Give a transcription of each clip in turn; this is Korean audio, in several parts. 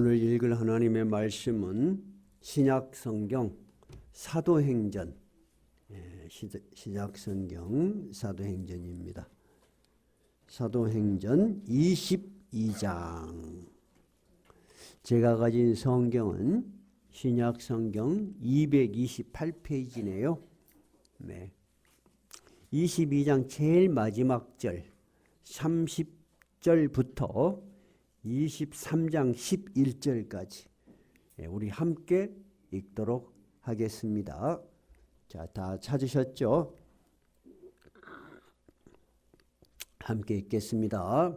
오늘 읽을 하나님의 말씀은 신약성경 사도행전, 신약성경 사도행전입니다. 사도행전 22장. 제가 가진 성경은 신약성경 228페이지네요. 22장 제일 마지막 절 30절부터 23장 11절까지 우리 함께 읽도록 하겠습니다. 자, 다 찾으셨죠? 함께 읽겠습니다.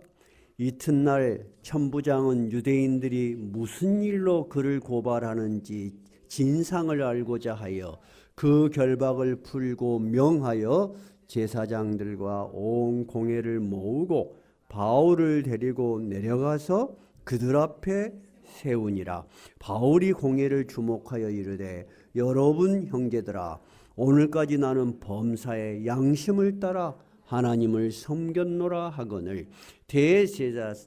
이튿날 천부장은 유대인들이 무슨 일로 그를 고발하는지 진상을 알고자 하여 그 결박을 풀고 명하여 제사장들과 온 공회를 모으고 바울을 데리고 내려가서 그들 앞에 세우니라. 바울이 공회를 주목하여 이르되, 여러분 형제들아, 오늘까지 나는 범사의 양심을 따라 하나님을 섬겼노라 하거늘. 대제사장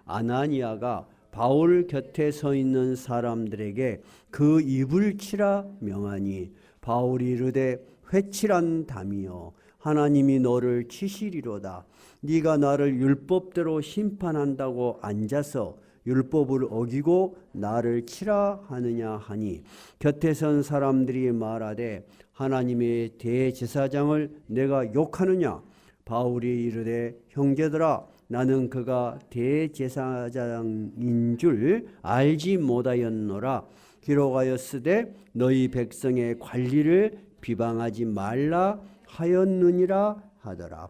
아나니아가 바울 곁에 서 있는 사람들에게 그 입을 치라 명하니, 바울이 이르되, 회칠한 담이여, 하나님이 너를 치시리로다. 네가 나를 율법대로 심판한다고 앉아서 율법을 어기고 나를 치라 하느냐 하니, 곁에 선 사람들이 말하되, 하나님의 대제사장을 내가 욕하느냐? 바울이 이르되, 형제들아, 나는 그가 대제사장인 줄 알지 못하였노라. 기록하였으되 너희 백성의 관리를 비방하지 말라 하였느니라 하더라.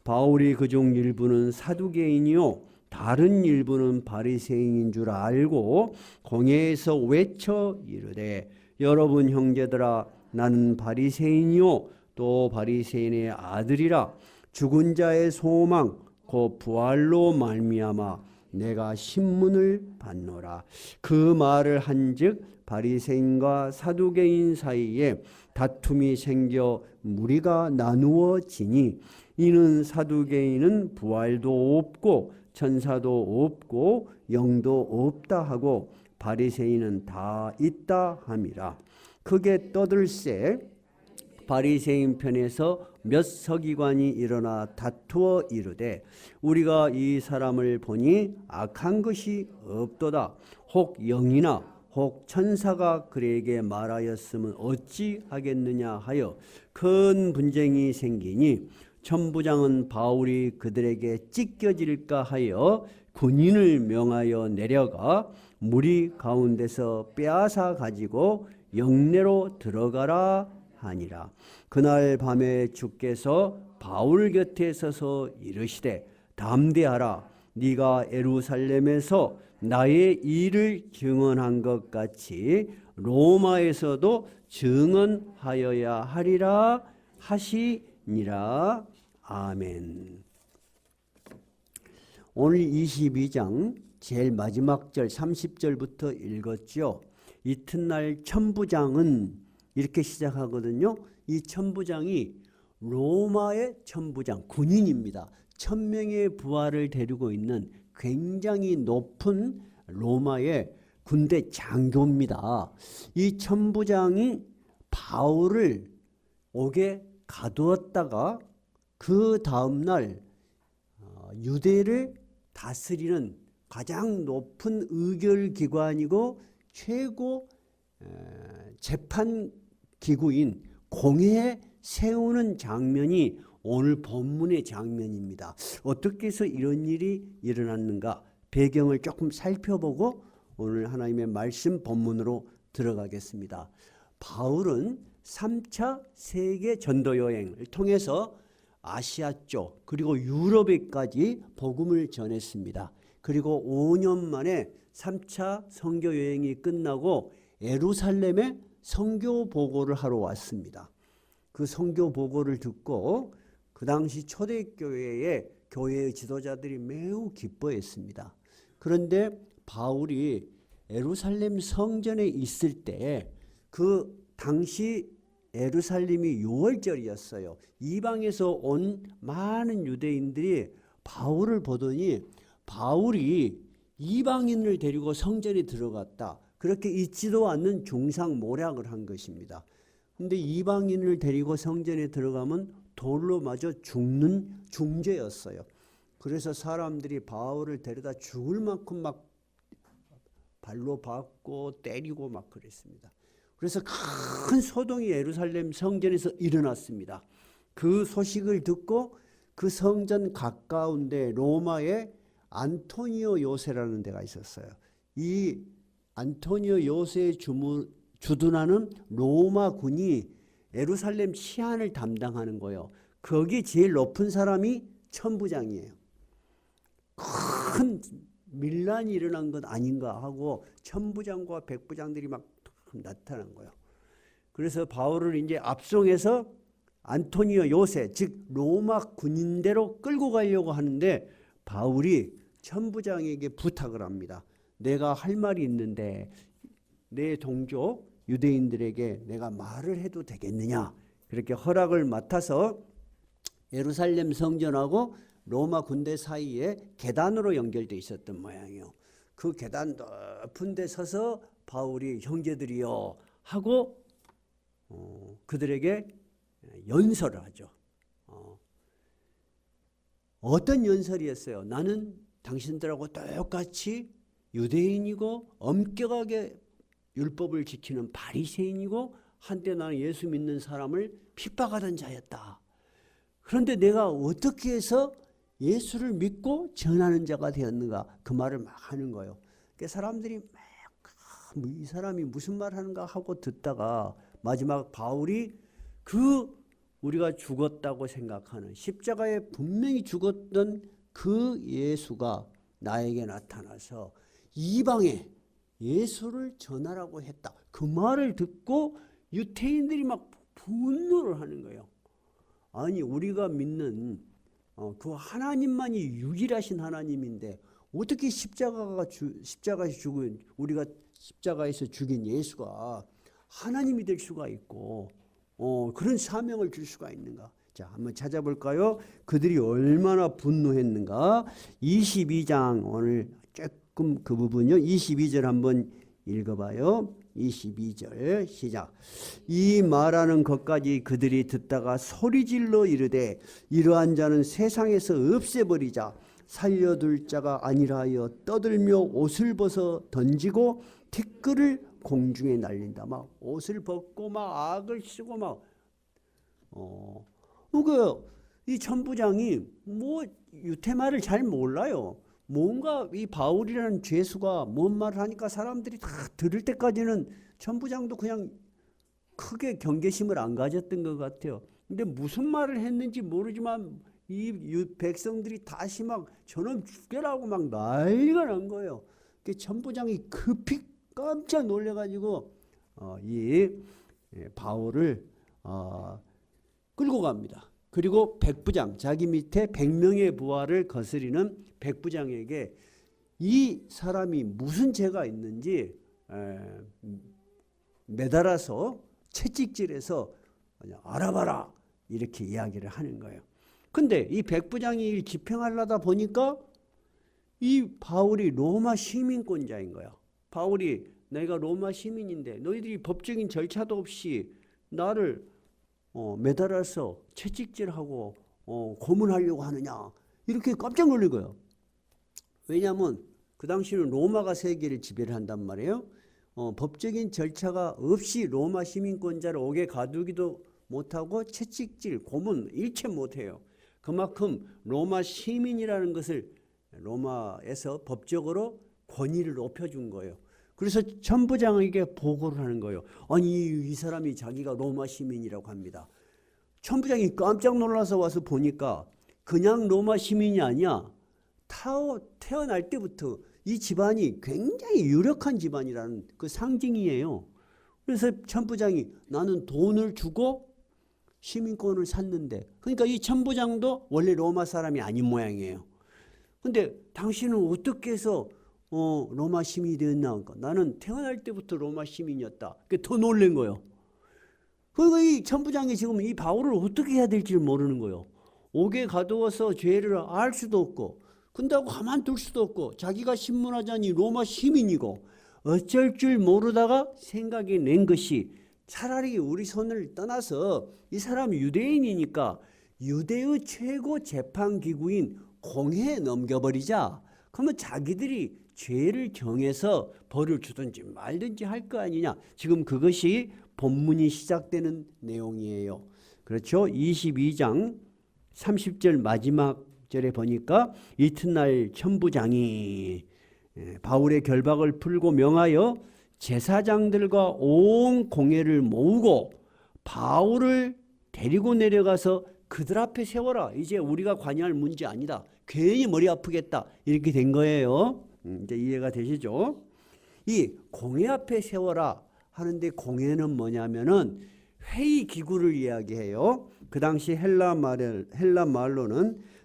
바울이 그중 일부는 사두개인이요 다른 일부는 바리새인인 줄 알고 공회에서 외쳐 이르되, 여러분 형제들아, 나는 바리새인이요 또 바리새인의 아들이라. 죽은 자의 소망 곧 부활로 말미암아 내가 신문을 받노라. 그 말을 한즉 바리새인과 사두개인 사이에 다툼이 생겨 무리가 나누어지니, 이는 사두개인은 부활도 없고 천사도 없고 영도 없다 하고 바리새인은 다 있다 함이라. 크게 떠들새 바리새인 편에서 몇 서기관이 일어나 다투어 이르되, 우리가 이 사람을 보니 악한 것이 없도다. 혹 영이나 혹 천사가 그에게 말하였으면 어찌 하겠느냐 하여 큰 분쟁이 생기니, 천부장은 바울이 그들에게 찢겨질까 하여 군인을 명하여 내려가 무리 가운데서 빼앗아 가지고 영내로 들어가라 하니라. 그날 밤에 주께서 바울 곁에 서서 이르시되, 담대하라. 네가 예루살렘에서 나의 일을 증언한 것 같이 로마에서도 증언하여야 하리라 하시니라. 아멘. 오늘 22장 제일 마지막 절 30절부터 읽었죠. 이튿날 천부장은 이렇게 시작하거든요. 이 천부장이 로마의 천부장, 군인입니다. 1000명의 부하를 데리고 있는 굉장히 높은 로마의 군대 장교입니다. 이 천부장이 바울을 옥에 가두었다가 그 다음날 유대를 다스리는 가장 높은 의결기관이고 최고 재판기구인 공회에 세우는 장면이 오늘 본문의 장면입니다. 어떻게 해서 이런 일이 일어났는가, 배경을 조금 살펴보고 오늘 하나님의 말씀 본문으로 들어가겠습니다. 바울은 3차 세계 전도 여행을 통해서 아시아 쪽 그리고 유럽에까지 복음을 전했습니다. 그리고 5년 만에 3차 선교 여행이 끝나고 예루살렘에 선교 보고를 하러 왔습니다. 그 선교 보고를 듣고 그 당시 초대교회의 교회의 지도자들이 매우 기뻐했습니다. 그런데 바울이 예루살렘 성전에 있을 때 그 당시 예루살렘이 6월절이었어요. 이방에서 온 많은 유대인들이 바울을 보더니 바울이 이방인을 데리고 성전에 들어갔다. 그렇게 있지도 않는 중상모략을 한 것입니다. 근데 이방인을 데리고 성전에 들어가면 돌로 맞아 죽는 중죄였어요. 그래서 사람들이 바울을 데려다 죽을 만큼 막 발로 밟고 때리고 막 그랬습니다. 그래서 큰 소동이 예루살렘 성전에서 일어났습니다. 그 소식을 듣고 그 성전 가까운데 로마의 안토니오 요새라는 데가 있었어요. 이 안토니오 요새에 주둔하는 로마 군이 예루살렘 치안을 담당하는 거예요. 거기 제일 높은 사람이 천부장이에요. 큰 밀란이 일어난 것 아닌가 하고 천부장과 백부장들이 막 나타난 거예요. 그래서 바울을 이제 압송해서 안토니오 요새, 즉 로마 군인대로 끌고 가려고 하는데 바울이 천부장에게 부탁을 합니다. 내가 할 말이 있는데 내 동족 유대인들에게 내가 말을 해도 되겠느냐? 그렇게 허락을 맡아서 예루살렘 성전하고 로마 군대 사이에 계단으로 연결되어 있었던 모양이에요. 그 계단 높은 데 서서 바울이 형제들이여 하고 그들에게 연설을 하죠. 어떤 연설이었어요? 나는 당신들하고 똑같이 유대인이고 엄격하게 율법을 지키는 바리새인이고 한때 나는 예수 믿는 사람을 핍박하던 자였다. 그런데 내가 어떻게 해서 예수를 믿고 전하는 자가 되었는가? 그 말을 막 하는 거예요. 그러니까 사람들이 막 이 사람이 무슨 말 하는가 하고 듣다가 마지막 바울이 그 우리가 죽었다고 생각하는 십자가에 분명히 죽었던 그 예수가 나에게 나타나서 이방에 예수를 전하라고 했다. 그 말을 듣고 유태인들이 막 분노를 하는 거예요. 아니 우리가 믿는 그 하나님만이 유일하신 하나님인데 어떻게 십자가에서 죽은 우리가 십자가에서 죽인 예수가 하나님이 될 수가 있고 그런 사명을 줄 수가 있는가? 자, 한번 찾아볼까요? 그들이 얼마나 분노했는가? 22장 오늘 조금 그 부분요. 22절 한번 읽어봐요. 22절 시작. 이 말하는 것까지 그들이 듣다가 소리질러 이르되 이러한 자는 세상에서 없애버리자. 살려둘 자가 아니라 하여 떠들며 옷을 벗어 던지고 티끌을 공중에 날린다. 막 옷을 벗고 막 악을 쓰고 막 이 천부장이 뭐 유태말을 잘 몰라요. 뭔가 이 바울이라는 죄수가 뭔 말을 하니까 사람들이 다 들을 때까지는 천부장도 그냥 크게 경계심을 안 가졌던 것 같아요. 근데 무슨 말을 했는지 모르지만 이 백성들이 다시 막 저놈 죽여라고 막 난리가 난 거예요. 그 천부장이 급히 깜짝 놀래가지고 이 바울을 끌고 갑니다. 그리고 백부장, 자기 밑에 100명의 부하를 거스리는 백부장에게 이 사람이 무슨 죄가 있는지 매달아서 채찍질해서 알아봐라 이렇게 이야기를 하는 거예요. 근데 이 백부장이 집행하려다 보니까 이 바울이 로마 시민권자인 거야. 바울이 내가 로마 시민인데 너희들이 법적인 절차도 없이 나를 매달아서 채찍질하고 고문하려고 하느냐 이렇게 깜짝 놀란 거예요. 왜냐하면 그 당시는 로마가 세계를 지배를 한단 말이에요. 법적인 절차가 없이 로마 시민권자를 옥에 가두기도 못하고 채찍질, 고문 일체 못해요. 그만큼 로마 시민이라는 것을 로마에서 법적으로 권위를 높여준 거예요. 그래서 천부장에게 보고를 하는 거예요. 아니 이 사람이 자기가 로마 시민이라고 합니다. 천부장이 깜짝 놀라서 와서 보니까 그냥 로마 시민이 아니야. 태어날 때부터 이 집안이 굉장히 유력한 집안이라는 그 상징이에요. 그래서 천부장이 나는 돈을 주고 시민권을 샀는데, 그러니까 이 천부장도 원래 로마 사람이 아닌 모양이에요. 근데 당신은 어떻게 해서 로마 시민이 되었나? 그러니까 나는 태어날 때부터 로마 시민이었다. 더 놀란 거예요. 그러니까 이 천부장이 지금 이 바울을 어떻게 해야 될지 모르는 거예요. 옥에 가두어서 죄를 알 수도 없고, 근다고 가만둘 수도 없고 자기가 신문하자니 로마 시민이고 어쩔 줄 모르다가 생각이 낸 것이 차라리 우리 손을 떠나서 이 사람 유대인이니까 유대의 최고 재판기구인 공회에 넘겨버리자. 그러면 자기들이 죄를 정해서 벌을 주든지 말든지 할 거 아니냐. 지금 그것이 본문이 시작되는 내용이에요. 그렇죠? 22장 30절 마지막 절에 보니까 이튿날 천부장이 바울의 결박을 풀고 명하여 제사장들과 온 공회를 모으고 바울을 데리고 내려가서 그들 앞에 세워라. 이제 우리가 관여할 문제 아니다. 괜히 머리 아프겠다. 이렇게 된 거예요. 이제 이해가 되시죠? 이 공회 앞에 세워라 하는데 공회는 뭐냐면은 회의 기구를 이야기해요. 그 당시 헬라 말로는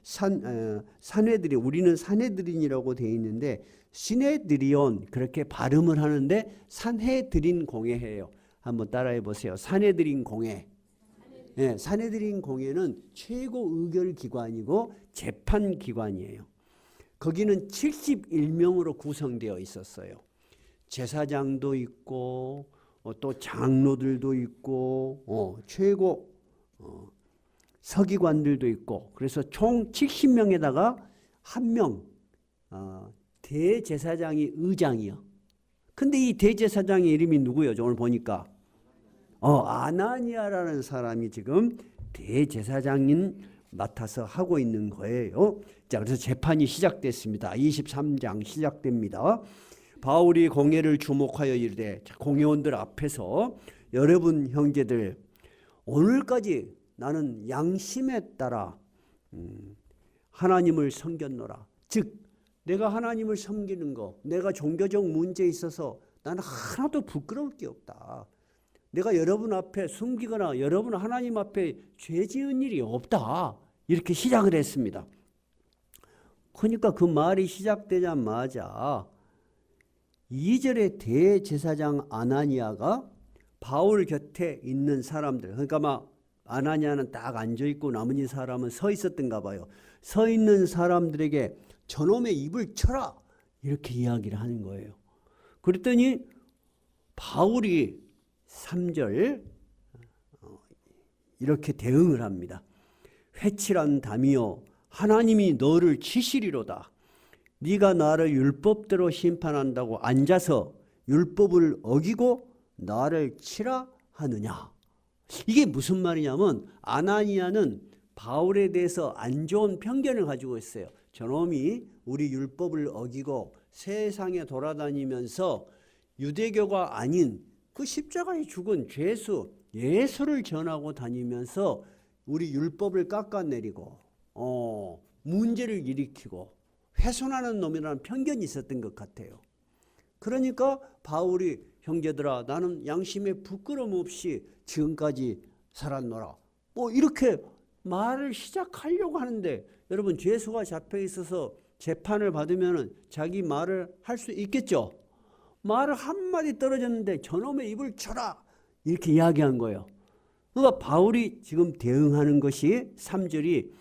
산헤드린, 우리는 산헤드린이라고 되어 있는데 시네드리온 그렇게 발음을 하는데 산헤드린 공회예요. 한번 따라해 보세요. 산헤드린 공회. 네, 산헤드린 공회는 최고 의결 기관이고 재판 기관이에요. 거기는 71명으로 구성되어 있었어요. 제사장도 있고 또 장로들도 있고 최고 서기관들도 있고, 그래서 총 70명에다가 한 명 대제사장이 의장이요. 근데 이 대제사장의 이름이 누구예요? 오늘 보니까 아나니아라는 사람이 지금 대제사장인 맡아서 하고 있는 거예요. 자, 그래서 재판이 시작됐습니다. 23장 시작됩니다. 바울이 공회를 주목하여 이르되, 공회원들 앞에서 여러분 형제들, 오늘까지 나는 양심에 따라 하나님을 섬겼노라. 즉 내가 하나님을 섬기는 거, 내가 종교적 문제에 있어서 나는 하나도 부끄러울 게 없다. 내가 여러분 앞에 숨기거나 여러분 하나님 앞에 죄 지은 일이 없다. 이렇게 시작을 했습니다. 그러니까 그 말이 시작되자마자 2절에 대제사장 아나니아가 바울 곁에 있는 사람들, 그러니까 막 아나니아는 딱 앉아있고 나머지 사람은 서 있었던가 봐요. 서 있는 사람들에게 저놈의 입을 쳐라 이렇게 이야기를 하는 거예요. 그랬더니 바울이 3절 이렇게 대응을 합니다. 회칠한 담이여, 하나님이 너를 치시리로다. 네가 나를 율법대로 심판한다고 앉아서 율법을 어기고 나를 치라 하느냐. 이게 무슨 말이냐면 아나니아는 바울에 대해서 안 좋은 편견을 가지고 있어요. 저놈이 우리 율법을 어기고 세상에 돌아다니면서 유대교가 아닌 그 십자가에 죽은 죄수 예수를 전하고 다니면서 우리 율법을 깎아내리고 문제를 일으키고 훼손하는 놈이라는 편견이 있었던 것 같아요. 그러니까 바울이 형제들아, 나는 양심에 부끄러움 없이 지금까지 살았노라. 이렇게 말을 시작하려고 하는데, 여러분 죄수가 잡혀 있어서 재판을 받으면 자기 말을 할 수 있겠죠. 말을 한마디 떨어졌는데 저놈의 입을 쳐라 이렇게 이야기한 거예요. 그러니까 바울이 지금 대응하는 것이 3절이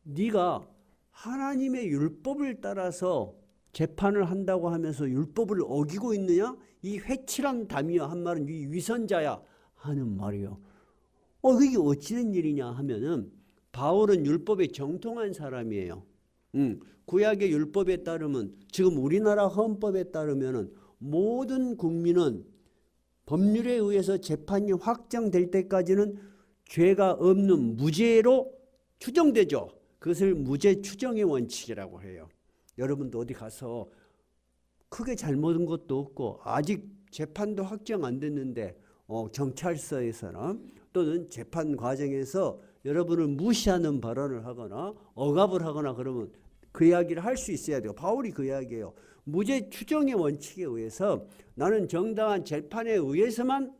네가 하나님의 율법을 따라서 재판을 한다고 하면서 율법을 어기고 있느냐? 이 회칠한 담이야 한 말은 이 위선자야 하는 말이요. 그게 어찌된 일이냐 하면은 바울은 율법에 정통한 사람이에요. 구약의 율법에 따르면, 지금 우리나라 헌법에 따르면은 모든 국민은 법률에 의해서 재판이 확정될 때까지는 죄가 없는 무죄로 추정되죠. 그것을 무죄 추정의 원칙이라고 해요. 여러분도 어디 가서 크게 잘못한 것도 없고 아직 재판도 확정 안 됐는데 경찰서에서나 또는 재판 과정에서 여러분을 무시하는 발언을 하거나 억압을 하거나 그러면 그 이야기를 할 수 있어야 돼요. 바울이 그 이야기예요. 무죄 추정의 원칙에 의해서 나는 정당한 재판에 의해서만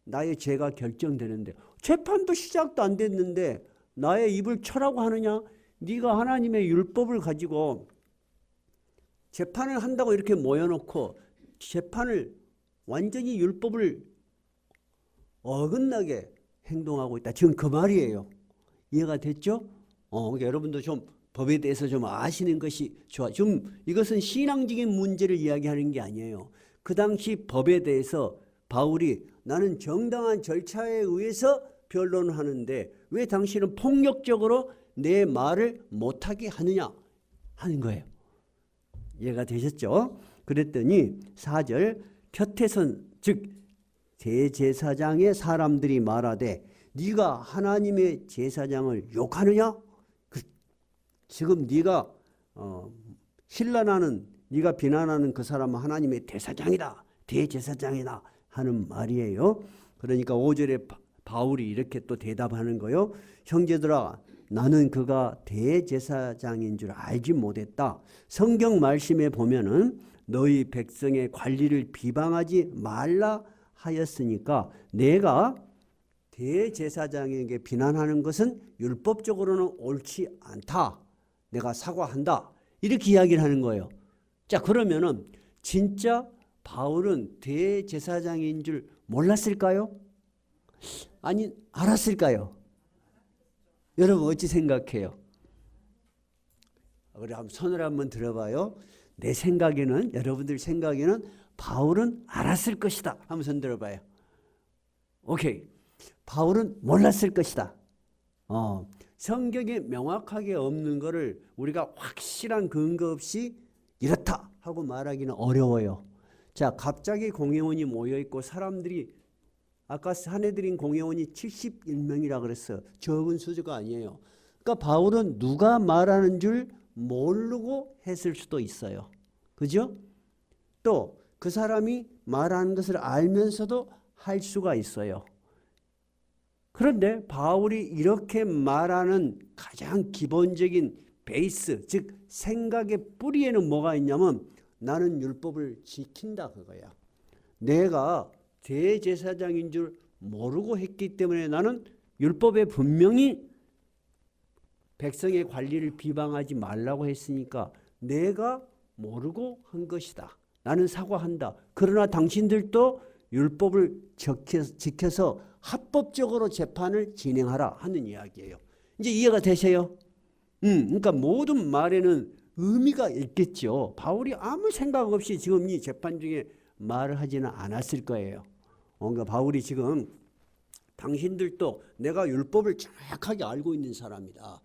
나의 죄가 결정되는데, 재판도 시작도 안 됐는데 나의 입을 쳐라고 하느냐? 네가 하나님의 율법을 가지고 재판을 한다고 이렇게 모여놓고 재판을 완전히 율법을 어긋나게 행동하고 있다. 지금 그 말이에요. 이해가 됐죠? 그러니까 여러분도 좀 법에 대해서 좀 아시는 것이 좋아. 좀 이것은 신앙적인 문제를 이야기하는 게 아니에요. 그 당시 법에 대해서 바울이 나는 정당한 절차에 의해서 변론을 하는데 왜 당신은 폭력적으로 내 말을 못하게 하느냐 하는 거예요. 이해가 되셨죠? 그랬더니 4절 표태선 즉 대제사장의 사람들이 말하되 네가 하나님의 제사장을 욕하느냐? 지금 네가 신란하는 네가 비난하는 그 사람은 하나님의 대사장이다. 대제사장이다 하는 말이에요. 그러니까 5절에 바울이 이렇게 또 대답하는 거예요. 형제들아 나는 그가 대제사장인 줄 알지 못했다. 성경 말씀에 보면은 너희 백성의 관리를 비방하지 말라 하였으니까 내가 대제사장에게 비난하는 것은 율법적으로는 옳지 않다. 내가 사과한다. 이렇게 이야기를 하는 거예요. 자, 그러면은 진짜 바울은 대제사장인 줄 몰랐을까요? 아니, 알았을까요? 여러분 어찌 생각해요? 그래, 한번 손을 한번 들어봐요. 내 생각에는, 여러분들 생각에는 바울은 알았을 것이다. 한번 손 들어봐요. 오케이. 바울은 몰랐을 것이다. 성경에 명확하게 없는 것을 우리가 확실한 근거 없이 이렇다 하고 말하기는 어려워요. 자, 갑자기 공회원이 모여있고 사람들이 아까 사내들인 공회원이 71명이라 그랬어요. 적은 수가 아니에요. 그러니까 바울은 누가 말하는 줄 모르고 했을 수도 있어요. 그죠? 또 그 사람이 말하는 것을 알면서도 할 수가 있어요. 그런데 바울이 이렇게 말하는 가장 기본적인 베이스, 즉 생각의 뿌리에는 뭐가 있냐면 나는 율법을 지킨다 그거야. 내가 대제사장인 줄 모르고 했기 때문에 나는 율법에 분명히 백성의 관리를 비방하지 말라고 했으니까 내가 모르고 한 것이다. 나는 사과한다. 그러나 당신들도 율법을 지켜서 합법적으로 재판을 진행하라 하는 이야기예요. 이제 이해가 되세요? 그러니까 모든 말에는 의미가 있겠죠. 바울이 아무 생각 없이 지금 이 재판 중에 말을 하지는 않았을 거예요. 그러니까 바울이 지금 당신들도 내가 율법을 정확하게 알고 있는 사람이다.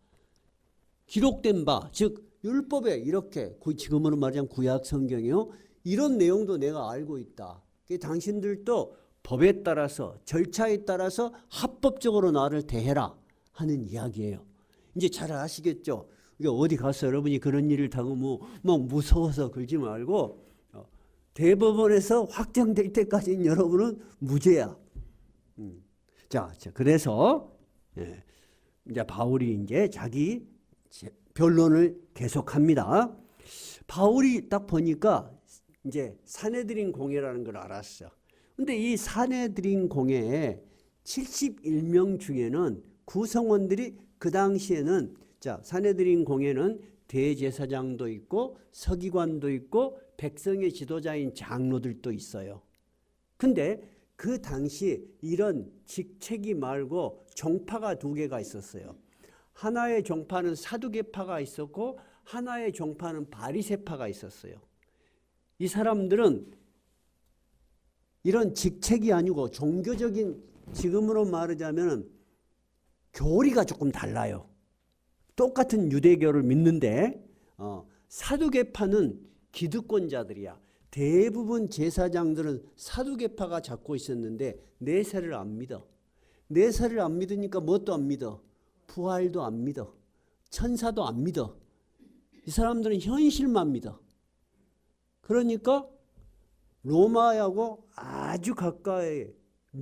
기록된 바, 즉 율법에 이렇게 지금으로 말하자면 구약 성경이요. 이런 내용도 내가 알고 있다. 당신들도 법에 따라서 절차에 따라서 합법적으로 나를 대해라 하는 이야기예요. 이제 잘 아시겠죠? 어디 가서 여러분이 그런 일을 당하면 막 무서워서 그러지 말고 대법원에서 확정될 때까지는 여러분은 무죄야. 자, 그래서 이제 바울이 이제 자기 변론을 계속합니다. 바울이 딱 보니까 이제 사내들인 공회라는 걸 알았어. 근데 이 사내들인 공회에 71명 중에는 구성원들이 그 당시에는 자, 사내들인 공회는 대제사장도 있고 서기관도 있고 백성의 지도자인 장로들도 있어요. 근데 그 당시 이런 직책이 말고 종파가 두 개가 있었어요. 하나의 종파는 사두개파가 있었고 하나의 종파는 바리새파가 있었어요. 이 사람들은 이런 직책이 아니고 종교적인 지금으로 말하자면 교리가 조금 달라요. 똑같은 유대교를 믿는데 사두개파는 기득권자들이야. 대부분 제사장들은 사두개파가 잡고 있었는데 내세를 안 믿어. 내세를 안 믿으니까 뭣도 안 믿어. 부활도 안 믿어. 천사도 안 믿어. 이 사람들은 현실만 믿어. 그러니까 로마하고 아주 가까이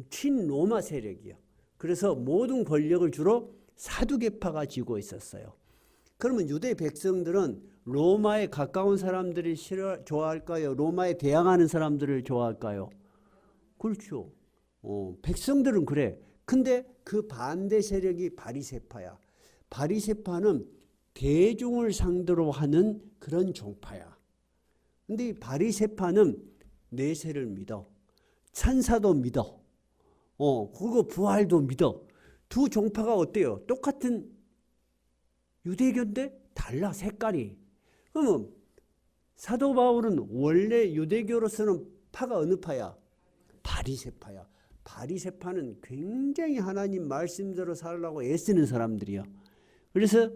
친로마 세력이야. 그래서 모든 권력을 주로 사두개파가 쥐고 있었어요. 그러면 유대 백성들은 로마에 가까운 사람들을 좋아할까요? 로마에 대항하는 사람들을 좋아할까요? 그렇죠. 백성들은 그래. 근데 그 반대 세력이 바리새파야. 바리새파는 대중을 상대로 하는 그런 종파야. 근데 이 바리새파는 내세를 믿어. 천사도 믿어. 그거 부활도 믿어. 두 종파가 어때요? 똑같은 유대교인데 달라, 색깔이. 그러면 사도 바울은 원래 유대교로서는 파가 어느 파야? 바리새파야. 바리새파는 굉장히 하나님 말씀대로 살라고 애쓰는 사람들이야. 그래서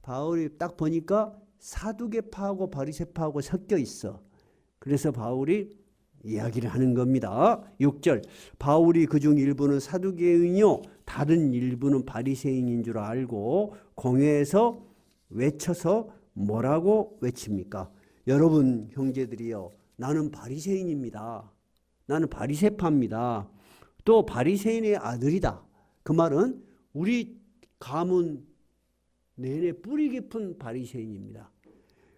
바울이 딱 보니까 사두개파하고 바리새파하고 섞여 있어. 그래서 바울이 이야기를 하는 겁니다. 6절, 바울이 그중 일부는 사두개인이요 다른 일부는 바리새인인 줄 알고 공회에서 외쳐서 뭐라고 외칩니까? 여러분 형제들이요, 나는 바리새인입니다. 나는 바리새파입니다. 또 바리새인의 아들이다. 그 말은 우리 가문 내내 뿌리 깊은 바리새인입니다.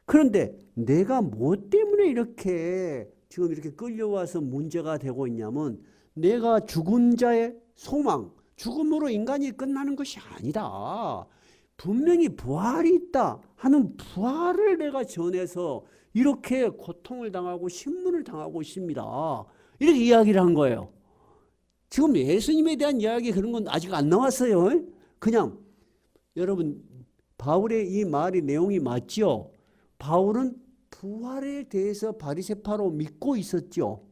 그런데 내가 뭐 때문에 이렇게 지금 이렇게 끌려와서 문제가 되고 있냐면, 내가 죽은 자의 소망, 죽음으로 인간이 끝나는 것이 아니다. 분명히 부활이 있다 하는 부활을 내가 전해서 이렇게 고통을 당하고 신문을 당하고 있습니다. 이렇게 이야기를 한 거예요. 지금 예수님에 대한 이야기 그런 건 아직 안 나왔어요. 그냥 여러분, 바울의 이 말이 내용이 맞죠? 바울은 부활에 대해서 바리새파로 믿고 있었죠.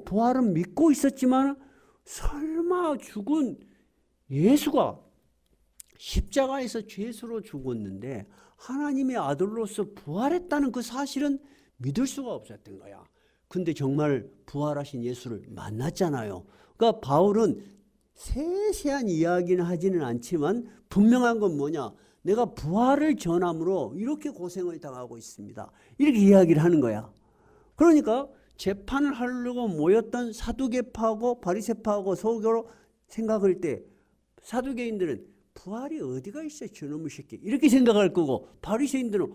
부활은 믿고 있었지만 설마 죽은 예수가 십자가에서 죄수로 죽었는데 하나님의 아들로서 부활했다는 그 사실은 믿을 수가 없었던 거야. 근데 정말 부활하신 예수를 만났잖아요. 그러니까 바울은 세세한 이야기는 하지는 않지만 분명한 건 뭐냐? 내가 부활을 전함으로 이렇게 고생을 당하고 있습니다. 이렇게 이야기를 하는 거야. 그러니까 재판을 하려고 모였던 사두개파하고 바리새파하고 서로 생각할 때 사두개인들은 부활이 어디가 있어 저놈의 새끼 이렇게 생각할 거고, 바리새인들은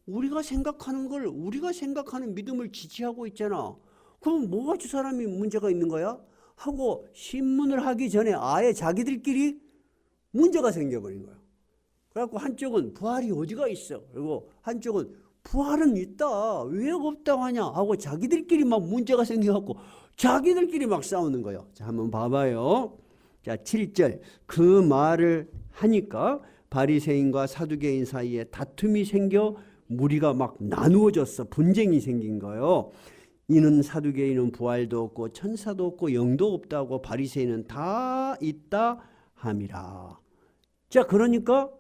우리가 생각하는 걸, 우리가 생각하는 믿음을 지지하고 있잖아. 그럼 뭐가 저 사람이 문제가 있는 거야? 하고 신문을 하기 전에 아예 자기들끼리 문제가 생겨버린 거야. 그래갖고 한쪽은 부활이 어디가 있어, 그리고 한쪽은 부활은 있다, 왜 없다고 하냐 하고 자기들끼리 막 문제가 생겨갖고 자기들끼리 막 싸우는 거예요. 자, 한번 봐봐요. 자, 7절, 그 말을 하니까 바리새인과 사두개인 사이에 다툼이 생겨 무리가 막 나누어졌어. 분쟁이 생긴 거예요. 이는 사두개인은 부활도 없고 천사도 없고 영도 없다고, 바리새인은 다 있다 함이라. 자, 그러니까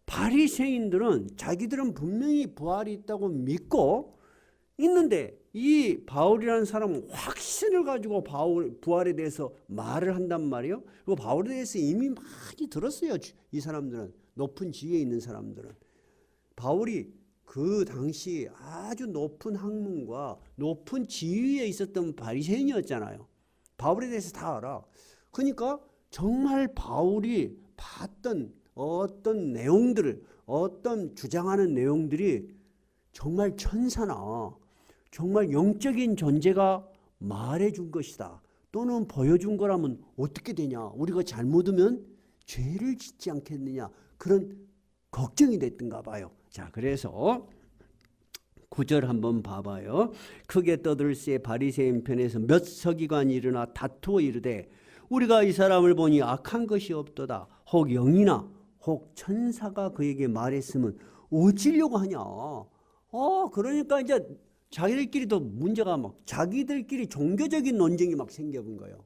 바리새인들은 자기들은 분명히 부활이 있다고 믿고 있는데, 이 바울이라는 사람은 확신을 가지고 부활에 대해서 말을 한단 말이에요. 그리고 바울에 대해서 이미 많이 들었어요. 이 사람들은, 높은 지위에 있는 사람들은. 바울이 그 당시 아주 높은 학문과 높은 지위에 있었던 바리새인이었잖아요. 바울에 대해서 다 알아. 그러니까 정말 바울이 봤던 어떤 내용들을, 어떤 주장하는 내용들이 정말 천사나 정말 영적인 존재가 말해준 것이다, 또는 보여준 거라면 어떻게 되냐, 우리가 잘못하면 죄를 짓지 않겠느냐, 그런 걱정이 됐던가 봐요. 자, 그래서 9절 한번 봐봐요. 크게 떠들새 바리새인 편에서 몇 서기관이 일어나 다투어 이르되, 우리가 이 사람을 보니 악한 것이 없도다. 혹 영이나 혹 천사가 그에게 말했으면 어찌려고 하냐. 그러니까 이제 자기들끼리도 문제가 막, 자기들끼리 종교적인 논쟁이 막 생겨본 거예요.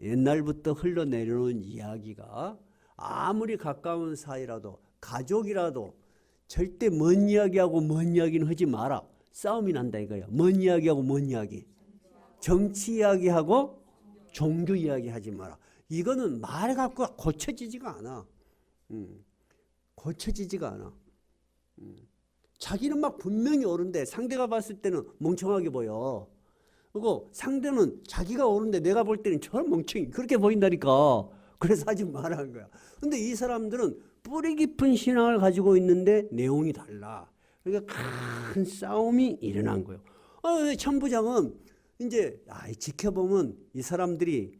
옛날부터 흘러내려오는 이야기가 아무리 가까운 사이라도, 가족이라도 절대 먼 이야기하고 먼 이야기는 하지 마라. 싸움이 난다 이거예요. 먼 이야기하고 먼 이야기, 정치 이야기하고 종교 이야기 하지 마라. 이거는 말 갖고 고쳐지지가 않아. 고쳐지지가 않아. 자기는 막 분명히 옳은데 상대가 봤을 때는 멍청하게 보여. 그리고 상대는 자기가 옳은데 내가 볼 때는 저 멍청이 그렇게 보인다니까. 그래서 하지 말라는 거야. 근데 이 사람들은 뿌리 깊은 신앙을 가지고 있는데 내용이 달라. 그러니까 큰 싸움이 일어난 거예요. 천부장은 이제 지켜보면 이 사람들이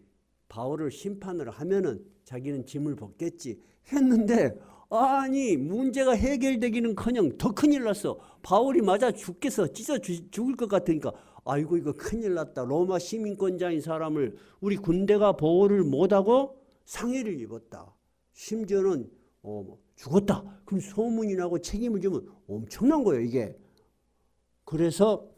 바울을 심판을 하면은 자기는 짐을 벗겠지 했는데, 아니 문제가 해결되기는커녕 더 큰일 났어. 바울이 맞아 죽겠어. 찢어 죽을 것 같으니까, 아이고 이거 큰일 났다. 로마 시민권자인 사람을 우리 군대가 보호를 못하고 상해를 입었다. 심지어는 죽었다. 그럼 소문이 나고 책임을 지면 엄청난 거예요, 이게. 그래서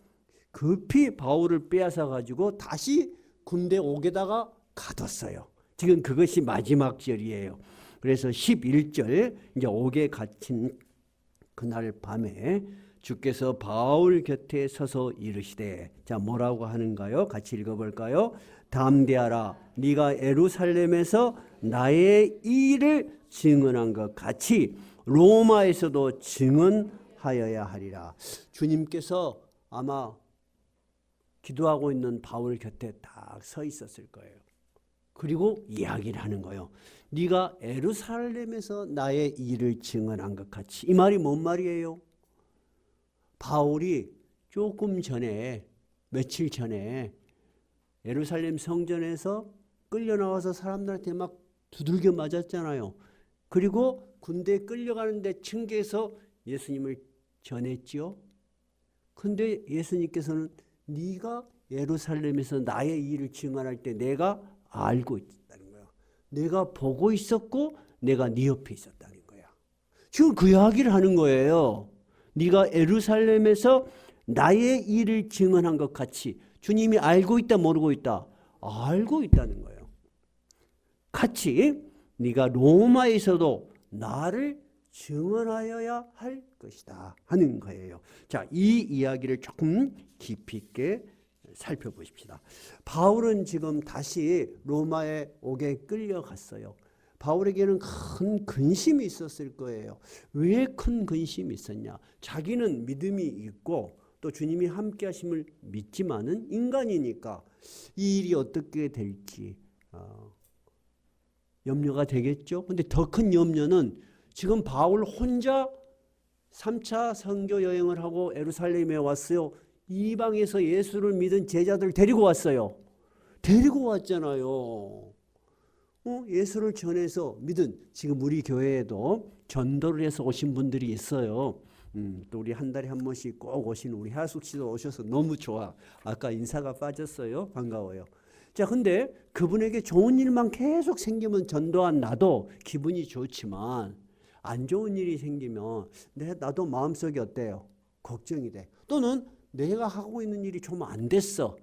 급히 바울을 빼앗아 가지고 다시 군대 옥에다가 가뒀어요. 지금 그것이 마지막 절이에요. 그래서 11절, 이제 옥에 갇힌 그날 밤에 주께서 바울 곁에 서서 이르시되, 자, 뭐라고 하는가요? 같이 읽어볼까요? 담대하라, 네가 예루살렘에서 나의 일을 증언한 것 같이 로마에서도 증언하여야 하리라. 주님께서 아마 기도하고 있는 바울 곁에 딱 서 있었을 거예요. 그리고 이야기를 하는 거예요. 네가 예루살렘에서 나의 일을 증언한 것 같이. 이 말이 뭔 말이에요? 바울이 조금 전에, 며칠 전에 예루살렘 성전에서 끌려 나와서 사람들한테 막 두들겨 맞았잖아요. 그리고 군대에 끌려가는데 층계에서 예수님을 전했지요. 근데 예수님께서는 네가 예루살렘에서 나의 일을 증언할 때 내가 알고 있다는 거야. 내가 보고 있었고 내가 네 옆에 있었다는 거야. 지금 그 이야기를 하는 거예요. 네가 예루살렘에서 나의 일을 증언한 것 같이. 주님이 알고 있다, 모르고 있다? 알고 있다는 거예요. 같이 네가 로마에서도 나를 증언하여야 할 것이다 하는 거예요. 자, 이 이야기를 조금 깊이 있게 살펴보십시다. 바울은 지금 다시 로마의 옥에 끌려갔어요. 바울에게는 큰 근심이 있었을 거예요. 왜 큰 근심이 있었냐? 자기는 믿음이 있고 또 주님이 함께 하심을 믿지만은 인간이니까 이 일이 어떻게 될지 염려가 되겠죠. 근데 더 큰 염려는 지금 바울 혼자 3차 선교 여행을 하고 예루살렘에 왔어요. 이방에서 예수를 믿은 제자들 데리고 왔어요. 데리고 왔잖아요. 예수를 전해서 믿은, 지금 우리 교회에도 전도를 해서 오신 분들이 있어요. 또 우리 한 달에 한 번씩 꼭 오시는 우리 하숙 씨도 오셔서 너무 좋아. 아까 인사가 빠졌어요. 반가워요. 자, 근데 그분에게 좋은 일만 계속 생기면 전도한 나도 기분이 좋지만 안 좋은 일이 생기면 나도 마음속이 어때요? 걱정이 돼. 또는 내가 하고 있는 일이 좀 안 됐어.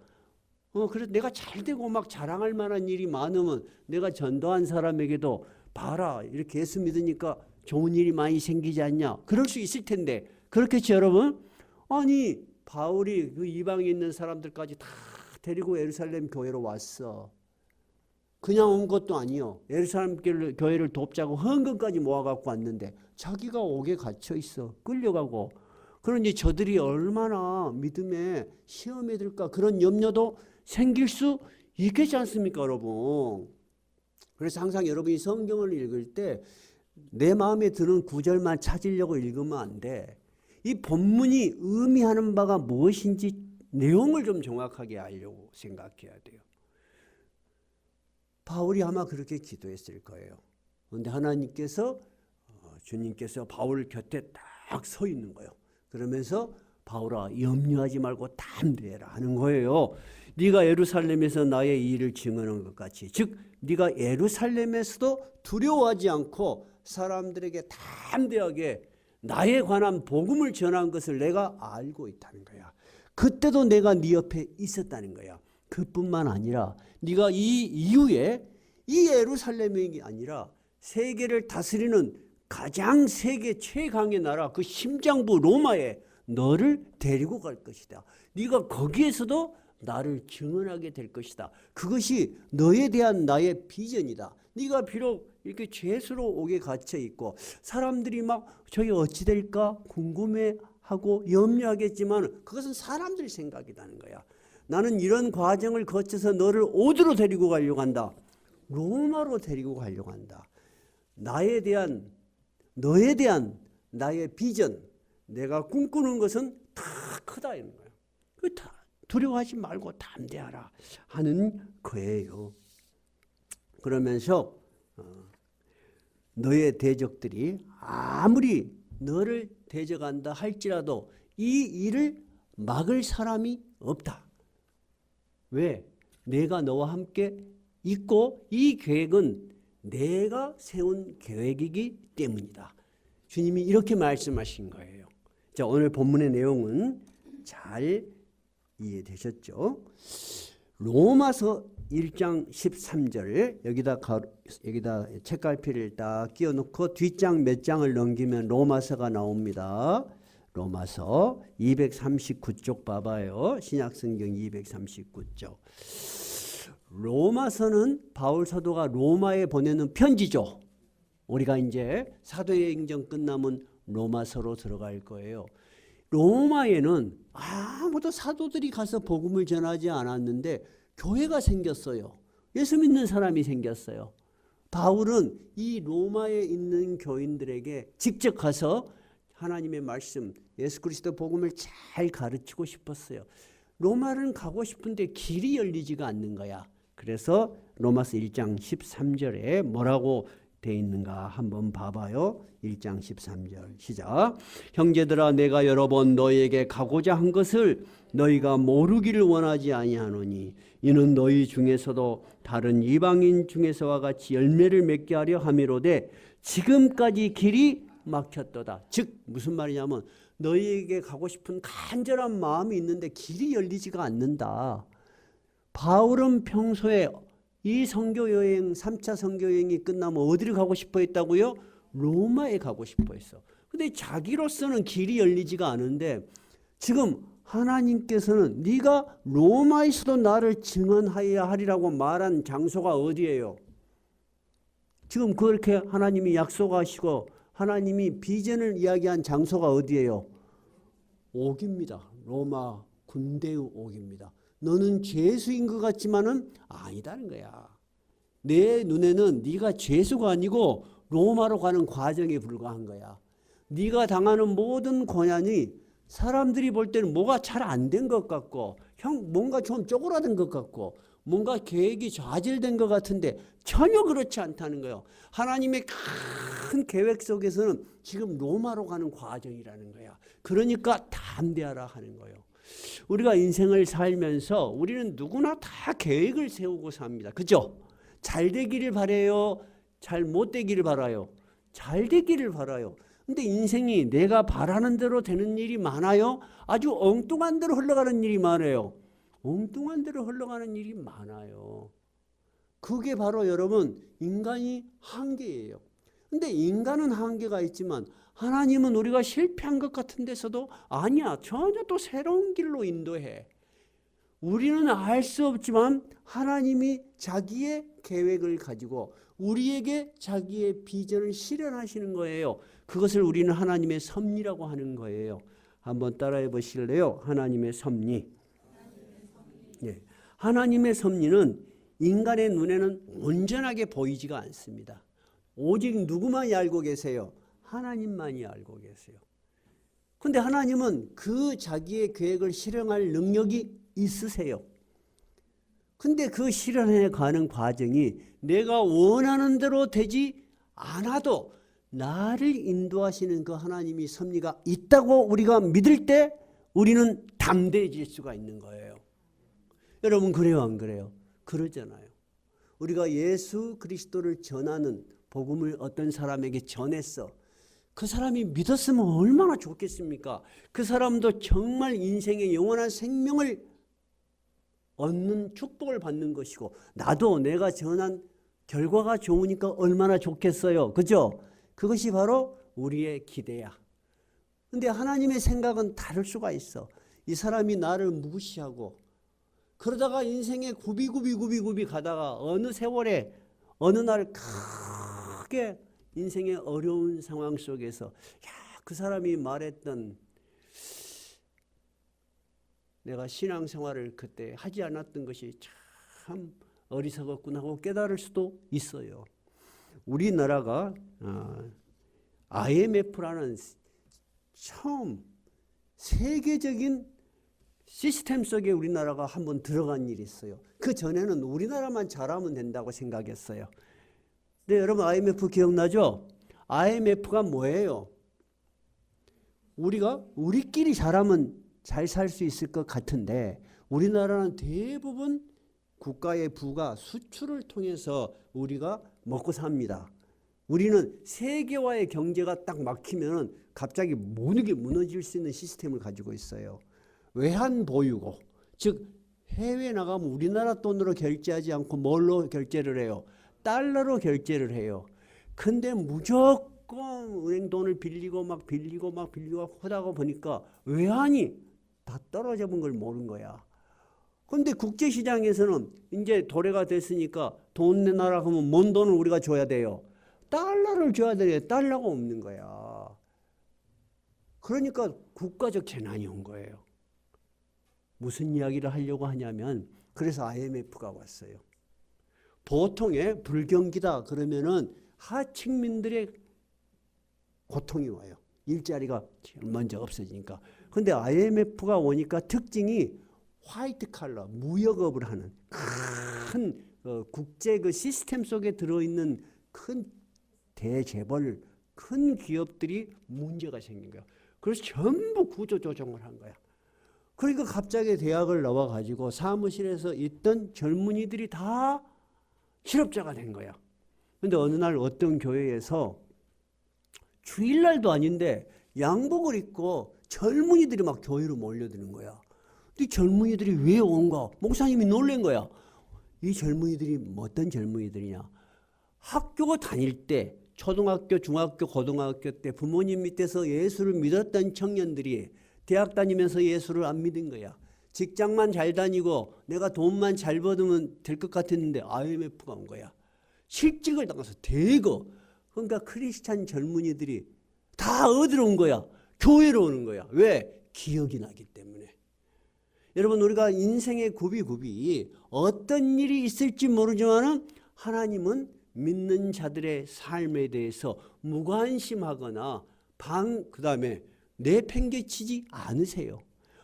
그래서 내가 잘 되고 막 자랑할 만한 일이 많으면 내가 전도한 사람에게도 봐라, 이렇게 예수 믿으니까 좋은 일이 많이 생기지 않냐? 그럴 수 있을 텐데. 그렇겠지, 여러분? 아니, 바울이 그 이방에 있는 사람들까지 다 데리고 예루살렘 교회로 왔어. 그냥 온 것도 아니요. 예루살렘 교회를 돕자고 헌금까지 모아갖고 왔는데 자기가 옥에 갇혀 있어. 끌려가고. 그러니 저들이 얼마나 믿음에 시험에 들까, 그런 염려도 생길 수 있겠지 않습니까, 여러분? 그래서 항상 여러분이 성경을 읽을 때 내 마음에 드는 구절만 찾으려고 읽으면 안 돼. 이 본문이 의미하는 바가 무엇인지 내용을 좀 정확하게 알려고 생각해야 돼요. 바울이 아마 그렇게 기도했을 거예요. 그런데 하나님께서, 주님께서 바울 곁에 딱 서 있는 거예요. 그러면서 바울아, 염려하지 말고 담대해라 하는 거예요. 네가 예루살렘에서 나의 일을 증언한 것 같이, 즉 네가 예루살렘에서도 두려워하지 않고 사람들에게 담대하게 나에 관한 복음을 전한 것을 내가 알고 있다는 거야. 그때도 내가 네 옆에 있었다는 거야. 그뿐만 아니라 네가 이 이후에 이 예루살렘이 아니라 세계를 다스리는 가장 세계 최강의 나라, 그 심장부 로마에 너를 데리고 갈 것이다. 네가 거기에서도 나를 증언하게 될 것이다. 그것이 너에 대한 나의 비전이다. 네가 비록 이렇게 죄수로 옥에 갇혀 있고 사람들이 막 저게 어찌 될까 궁금해하고 염려하겠지만 그것은 사람들 생각이라는 거야. 나는 이런 과정을 거쳐서 너를 어디로 데리고 가려고 한다? 로마로 데리고 가려고 한다. 너에 대한 나의 비전, 내가 꿈꾸는 것은 다 크다 이런 거야. 다 두려워하지 말고 담대하라 하는 거예요. 그러면서 너의 대적들이 아무리 너를 대적한다 할지라도 이 일을 막을 사람이 없다. 왜? 내가 너와 함께 있고 이 계획은 내가 세운 계획이기 때문이다. 주님이 이렇게 말씀하신 거예요. 자, 오늘 본문의 내용은 잘 이해되셨죠? 로마서 1장 13절 여기다 책갈피를 딱 끼워놓고 뒷장 몇 장을 넘기면 로마서가 나옵니다. 로마서 239쪽 봐봐요. 신약성경 239쪽. 로마서는 바울 사도가 로마에 보내는 편지죠. 우리가 이제 사도행전 끝나면 로마서로 들어갈 거예요. 로마에는 아무도 사도들이 가서 복음을 전하지 않았는데 교회가 생겼어요. 예수 믿는 사람이 생겼어요. 바울은 이 로마에 있는 교인들에게 직접 가서 하나님의 말씀, 예수 그리스도 복음을 잘 가르치고 싶었어요. 로마는 가고 싶은데 길이 열리지가 않는 거야. 그래서 로마서 1장 13절에 뭐라고 돼 있는가 한번 봐봐요. 1장 13절 시작. 형제들아 내가 여러 번 너희에게 가고자 한 것을 너희가 모르기를 원하지 아니하노니 이는 너희 중에서도 다른 이방인 중에서와 같이 열매를 맺게 하려 함이로되 지금까지 길이 막혔도다. 즉 무슨 말이냐면 너희에게 가고 싶은 간절한 마음이 있는데 길이 열리지가 않는다. 바울은 평소에 이 선교 여행 3차 선교 여행이 끝나면 어디를 가고 싶어 했다고요? 로마에 가고 싶어 했어. 근데 자기로서는 길이 열리지가 않은데 지금 하나님께서는 네가 로마에서도 나를 증언하여야 하리라고 말한 장소가 어디예요? 지금 그렇게 하나님이 약속하시고 하나님이 비전을 이야기한 장소가 어디예요? 옥입니다. 로마 군대의 옥입니다. 너는 죄수인 것 같지만은 아니다는 거야. 내 눈에는 네가 죄수가 아니고 로마로 가는 과정에 불과한 거야. 네가 당하는 모든 고난이 사람들이 볼 때는 뭐가 잘 안 된 것 같고 뭔가 좀 쪼그라든 것 같고 뭔가 계획이 좌절된 것 같은데 전혀 그렇지 않다는 거예요. 하나님의 큰 계획 속에서는 지금 로마로 가는 과정이라는 거야. 그러니까 담대하라 하는 거예요. 우리가 인생을 살면서 우리는 누구나 다 계획을 세우고 삽니다. 그죠? 잘 되기를 바라요? 잘 못 되기를 바라요? 잘 되기를 바라요. 근데 인생이 내가 바라는 대로 되는 일이 많아요? 아주 엉뚱한 대로 흘러가는 일이 많아요. 엉뚱한 대로 흘러가는 일이 많아요. 그게 바로 여러분 인간이 한계예요. 근데 인간은 한계가 있지만 하나님은 우리가 실패한 것 같은 데서도 아니야. 전혀 또 새로운 길로 인도해. 우리는 알 수 없지만 하나님이 자기의 계획을 가지고 우리에게 자기의 비전을 실현하시는 거예요. 그것을 우리는 하나님의 섭리라고 하는 거예요. 한번 따라해 보실래요? 하나님의 섭리. 네. 하나님의 섭리는 인간의 눈에는 온전하게 보이지가 않습니다. 오직 누구만이 알고 계세요? 하나님만이 알고 계세요. 그런데 하나님은 그 자기의 계획을 실현할 능력이 있으세요. 근데 그 실현해 가는 과정이 내가 원하는 대로 되지 않아도 나를 인도하시는 그 하나님이 섭리가 있다고 우리가 믿을 때 우리는 담대해질 수가 있는 거예요. 여러분 그래요 안 그래요? 그러잖아요. 우리가 예수 그리스도를 전하는 복음을 어떤 사람에게 전했어. 그 사람이 믿었으면 얼마나 좋겠습니까? 그 사람도 정말 인생의 영원한 생명을 얻는 축복을 받는 것이고 나도 내가 전한 결과가 좋으니까 얼마나 좋겠어요. 그죠? 그것이 바로 우리의 기대야. 근데 하나님의 생각은 다를 수가 있어. 이 사람이 나를 무시하고 그러다가 인생에 굽이 가다가 어느 세월에 어느 날 크게 인생의 어려운 상황 속에서 그 사람이 말했던 내가 신앙생활을 그때 하지 않았던 것이 참 어리석었구나 하고 깨달을 수도 있어요. 우리나라가 IMF라는 처음 세계적인 시스템 속에 우리나라가 한번 들어간 일이 있어요. 그 전에는 우리나라만 잘하면 된다고 생각했어요. 네, 여러분 IMF 기억나죠? IMF가 뭐예요? 우리가 우리끼리 잘하면 잘 살 수 있을 것 같은데 우리나라는 대부분 국가의 부가 수출을 통해서 우리가 먹고 삽니다. 우리는 세계화의 경제가 딱 막히면 갑자기 모든 게 무너질 수 있는 시스템을 가지고 있어요. 외환 보유고, 즉 해외 나가면 우리나라 돈으로 결제하지 않고 뭘로 결제를 해요? 달러로 결제를 해요. 근데 무조건 은행 돈을 빌리고 하다가 보니까 외환이 다 떨어져 본 걸 모르는 거야. 근데 국제시장에서는 이제 도래가 됐으니까 돈 내놔라 하면 뭔 돈을 우리가 줘야 돼요? 달러를 줘야 돼요. 달러가 없는 거야. 그러니까 국가적 재난이 온 거예요. 무슨 이야기를 하려고 하냐면 그래서 IMF가 왔어요. 보통의 불경기다 그러면은 하층민들의 고통이 와요. 일자리가 먼저 없어지니까. 근데 IMF가 오니까 특징이 화이트 칼라, 무역업을 하는 큰 국제 그 시스템 속에 들어있는 큰 대재벌, 큰 기업들이 문제가 생긴 거야. 그래서 전부 구조조정을 한 거야. 그러니까 갑자기 대학을 나와가지고 사무실에서 있던 젊은이들이 다 실업자가 된 거야. 근데 어느 날 어떤 교회에서 주일날도 아닌데 양복을 입고 젊은이들이 막 교회로 몰려드는 거야. 이 젊은이들이 왜 온가? 목사님이 놀란 거야. 이 젊은이들이 어떤 젊은이들이냐? 학교 다닐 때 초등학교, 중학교, 고등학교 때 부모님 밑에서 예수를 믿었던 청년들이 대학 다니면서 예수를 안 믿은 거야. 직장만 잘 다니고 내가 돈만 잘 벌으면 될 것 같았는데 IMF가 온 거야. 실직을 당해서 대거. 그러니까 크리스찬 젊은이들이 다 어디로 온 거야? 교회로 오는 거야. 왜? 기억이 나기 때문에. 여러분 우리가 인생의 굽이 어떤 일이 있을지 모르지만 하나님은 믿는 자들의 삶에 대해서 무관심하거나 그다음에 내팽개치지 않으세요.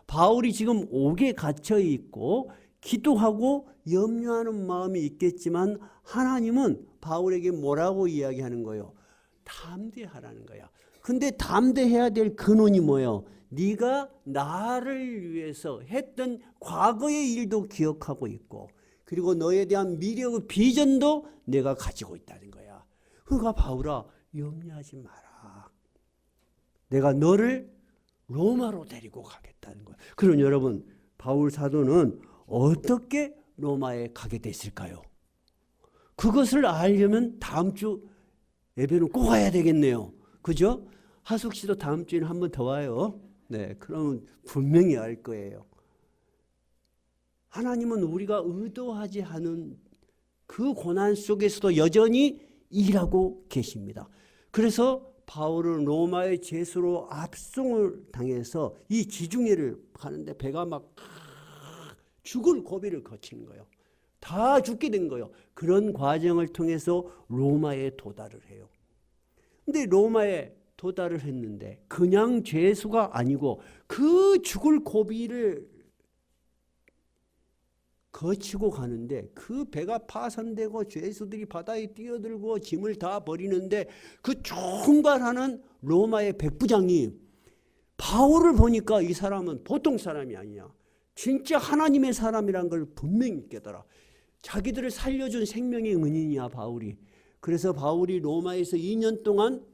바울이 지금 옥에 갇혀 있고 기도하고 염려하는 마음이 있겠지만 하나님은 바울에게 뭐라고 이야기하는 거예요? 담대하라는 거야. 근데 담대해야 될 근원이 뭐예요? 네가 나를 위해서 했던 과거의 일도 기억하고 있고 그리고 너에 대한 미래의 비전도 내가 가지고 있다는 거야. 그러니까 바울아 염려하지 마라. 내가 너를 로마로 데리고 가겠다는 거야. 그럼 여러분 바울 사도는 어떻게 로마에 가게 됐을까요? 그것을 알려면 다음 주 예배는 꼭 와야 되겠네요. 그죠? 하숙 씨도 다음 주에는 한 번 더 와요. 네, 그러면 분명히 알 거예요. 하나님은 우리가 의도하지 않은 그 고난 속에서도 여전히 일하고 계십니다. 그래서 바울은 로마의 제수로 압송을 당해서 이 지중해를 가는데 배가 막 죽을 고비를 거치는 거예요. 다 죽게 된 거예요. 그런 과정을 통해서 로마에 도달을 해요. 근데 로마에 도달을 했는데 그냥 죄수가 아니고 그 죽을 고비를 거치고 가는데 그 배가 파산되고 죄수들이 바다에 뛰어들고 짐을 다 버리는데 그 총괄하는 로마의 백부장이 바울을 보니까 이 사람은 보통 사람이 아니야. 진짜 하나님의 사람이란 걸 분명히 깨달아. 자기들을 살려준 생명의 은인이야 바울이. 그래서 바울이 로마에서 2년 동안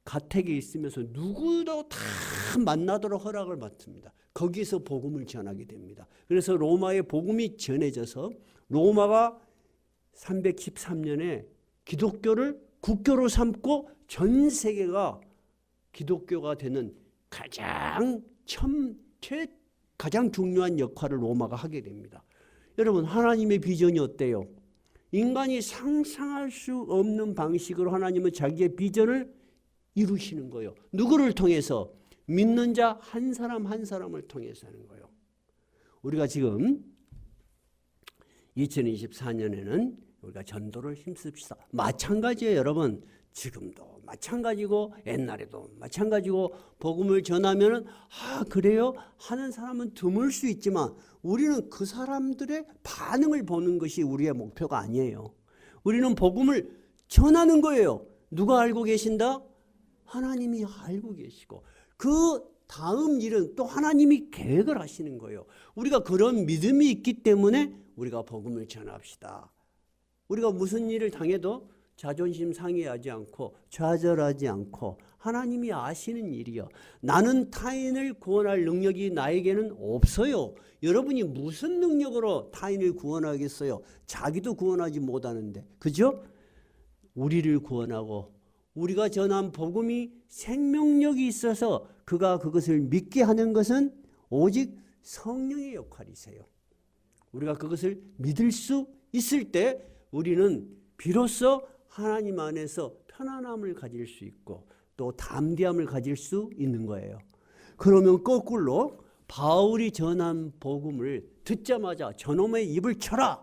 가택에 있으면서 누구도 다 만나도록 허락을 받습니다. 거기서 복음을 전하게 됩니다. 그래서 로마의 복음이 전해져서 로마가 313년에 기독교를 국교로 삼고 전 세계가 기독교가 되는 가장 중요한 역할을 로마가 하게 됩니다. 여러분 하나님의 비전이 어때요? 인간이 상상할 수 없는 방식으로 하나님은 자기의 비전을 이루시는 거예요. 누구를 통해서? 믿는 자 한 사람 한 사람을 통해서 하는 거예요. 우리가 지금 2024년에는 우리가 전도를 힘씁시다. 마찬가지예요, 여러분. 지금도 마찬가지고 옛날에도 마찬가지고 복음을 전하면은 그래요? 하는 사람은 드물 수 있지만 우리는 그 사람들의 반응을 보는 것이 우리의 목표가 아니에요. 우리는 복음을 전하는 거예요. 누가 알고 계신다? 하나님이 알고 계시고 그 다음 일은 또 하나님이 계획을 하시는 거예요. 우리가 그런 믿음이 있기 때문에 우리가 복음을 전합시다. 우리가 무슨 일을 당해도 자존심 상해하지 않고 좌절하지 않고 하나님이 아시는 일이요. 나는 타인을 구원할 능력이 나에게는 없어요. 여러분이 무슨 능력으로 타인을 구원하겠어요? 자기도 구원하지 못하는데. 그죠? 우리를 구원하고 우리가 전한 복음이 생명력이 있어서 그가 그것을 믿게 하는 것은 오직 성령의 역할이세요. 우리가 그것을 믿을 수 있을 때 우리는 비로소 하나님 안에서 편안함을 가질 수 있고 또 담대함을 가질 수 있는 거예요. 그러면 거꾸로 바울이 전한 복음을 듣자마자 저놈의 입을 쳐라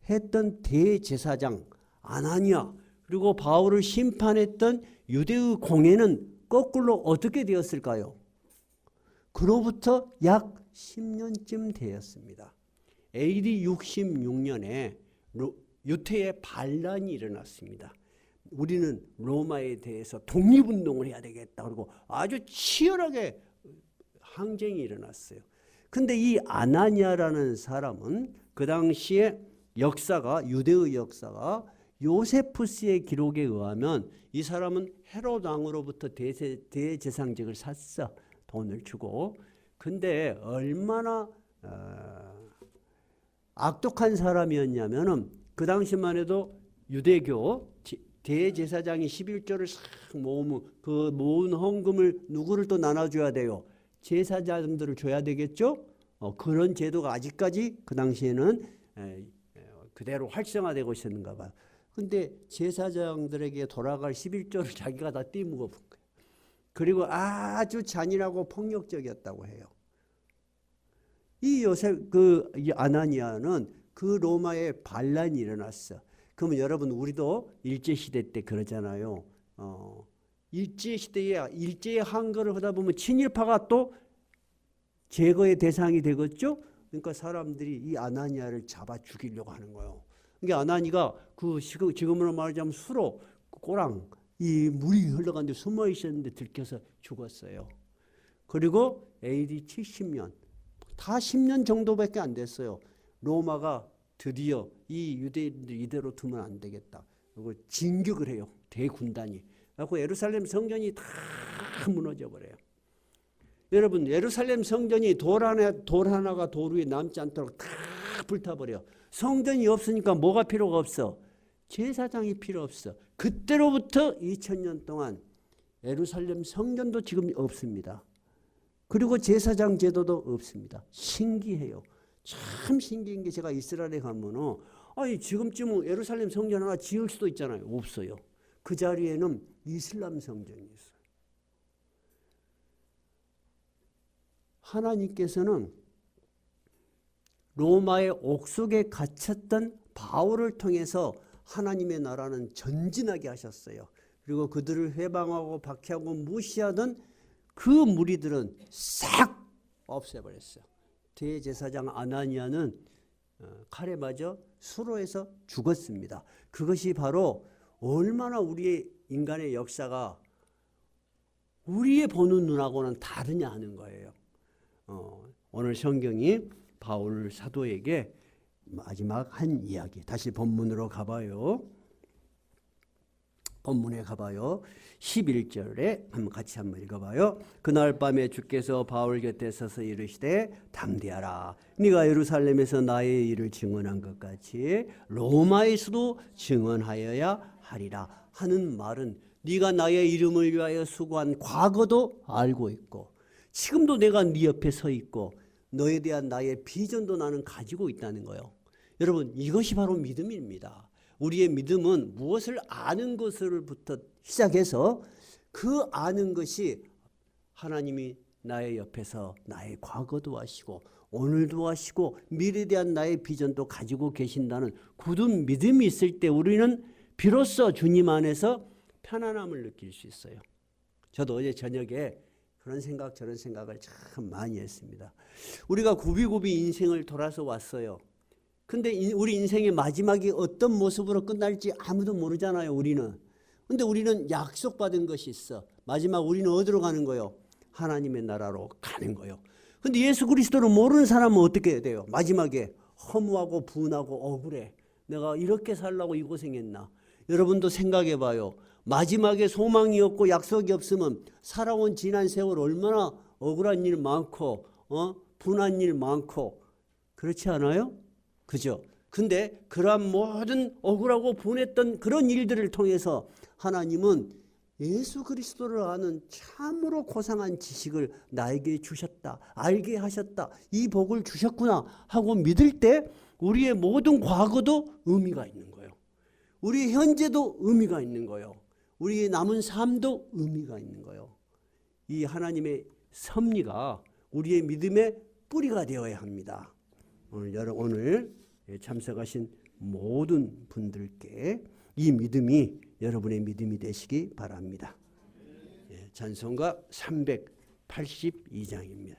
했던 대제사장 아나니아 그리고 바울을 심판했던 유대의 공회는 거꾸로 어떻게 되었을까요? 그로부터 약 10년쯤 되었습니다. AD 66년에 유태의 반란이 일어났습니다. 우리는 로마에 대해서 독립운동을 해야 되겠다. 그리고 아주 치열하게 항쟁이 일어났어요. 근데 이 아나니아라는 사람은 그 당시에 역사가 유대의 역사가 요세푸스의 기록에 의하면 이 사람은 헤롯 왕으로부터 대제사장직을 샀어. 돈을 주고. 근데 얼마나 악독한 사람이었냐면은 그 당시만 해도 유대교 대제사장이 11조를 싹 모으면 그 모은 헌금을 누구를 또 나눠줘야 돼요? 제사장들을 줘야 되겠죠? 그런 제도가 아직까지 그 당시에는 그대로 활성화되고 있었는가 봐요. 근데 제사장들에게 돌아갈 11조를 자기가 다 떼먹어 본 거예요. 그리고 아주 잔인하고 폭력적이었다고 해요. 이 아나니아는 그 로마에 반란이 일어났어. 그러면 여러분 우리도 일제시대 때 그러잖아요. 일제시대에 일제의 한거를 하다 보면 친일파가 또 제거의 대상이 되겠죠. 그러니까 사람들이 이 아나니아를 잡아 죽이려고 하는 거예요. 그러니까 아나니가 그 지금으로 말하자면 수로 꼬랑 이 물이 흘러가는데 숨어 있었는데 들켜서 죽었어요. 그리고 AD 70년 다 10년 정도밖에 안 됐어요. 로마가 드디어 이 유대인들 이대로 두면 안 되겠다. 그리고 진격을 해요. 대군단이. 그래서 예루살렘 성전이 다 무너져 버려요. 여러분 예루살렘 성전이 돌 하나가 돌 위에 남지 않도록 다 불타버려. 성전이 없으니까 뭐가 필요가 없어? 제사장이 필요 없어. 그때로부터 2000년 동안 예루살렘 성전도 지금 없습니다. 그리고 제사장 제도도 없습니다. 신기해요. 참 신기한 게 제가 이스라엘에 가면은 아니 지금쯤은 예루살렘 성전 하나 지을 수도 있잖아요. 없어요. 그 자리에는 이슬람 성전이 있어요. 하나님께서는 로마의 옥속에 갇혔던 바울을 통해서 하나님의 나라는 전진하게 하셨어요. 그리고 그들을 회방하고 박해하고 무시하던 그 무리들은 싹 없애버렸어요. 대제사장 아나니아는 칼에 맞아 수로에서 죽었습니다. 그것이 바로 얼마나 우리의 인간의 역사가 우리의 보는 눈하고는 다르냐 하는 거예요. 오늘 성경이 바울 사도에게 마지막 한 이야기. 다시 본문으로 가봐요. 본문에 가봐요. 11절에 같이 한번 읽어봐요. 그날 밤에 주께서 바울 곁에 서서 이르시되 담대하라. 네가 예루살렘에서 나의 일을 증언한 것 같이 로마에서도 증언하여야 하리라. 하는 말은 네가 나의 이름을 위하여 수고한 과거도 알고 있고 지금도 내가 네 옆에 서 있고 너에 대한 나의 비전도 나는 가지고 있다는 거예요. 여러분 이것이 바로 믿음입니다. 우리의 믿음은 무엇을 아는 것으로부터 시작해서 그 아는 것이 하나님이 나의 옆에서 나의 과거도 아시고 오늘도 아시고 미래에 대한 나의 비전도 가지고 계신다는 굳은 믿음이 있을 때 우리는 비로소 주님 안에서 편안함을 느낄 수 있어요. 저도 어제 저녁에 그런 생각 저런 생각을 참 많이 했습니다. 우리가 굽이굽이 인생을 돌아서 왔어요. 근데 우리 인생의 마지막이 어떤 모습으로 끝날지 아무도 모르잖아요. 우리는. 근데 우리는 약속받은 것이 있어. 마지막 우리는 어디로 가는 거예요? 하나님의 나라로 가는 거예요. 근데 예수 그리스도를 모르는 사람은 어떻게 해야 돼요? 마지막에 허무하고 분하고 억울해. 내가 이렇게 살라고 이 고생했나? 여러분도 생각해 봐요. 마지막에 소망이 없고 약속이 없으면 살아온 지난 세월 얼마나 억울한 일 많고 분한 일 많고 그렇지 않아요? 그죠? 근데 그러한 모든 억울하고 분했던 그런 일들을 통해서 하나님은 예수 그리스도를 아는 참으로 고상한 지식을 나에게 주셨다. 알게 하셨다. 이 복을 주셨구나 하고 믿을 때 우리의 모든 과거도 의미가 있는 거예요. 우리 현재도 의미가 있는 거예요. 우리의 남은 삶도 의미가 있는 거예요. 이 하나님의 섭리가 우리의 믿음의 뿌리가 되어야 합니다. 오늘 참석하신 모든 분들께 이 믿음이 여러분의 믿음이 되시기 바랍니다. 찬송가 382장입니다.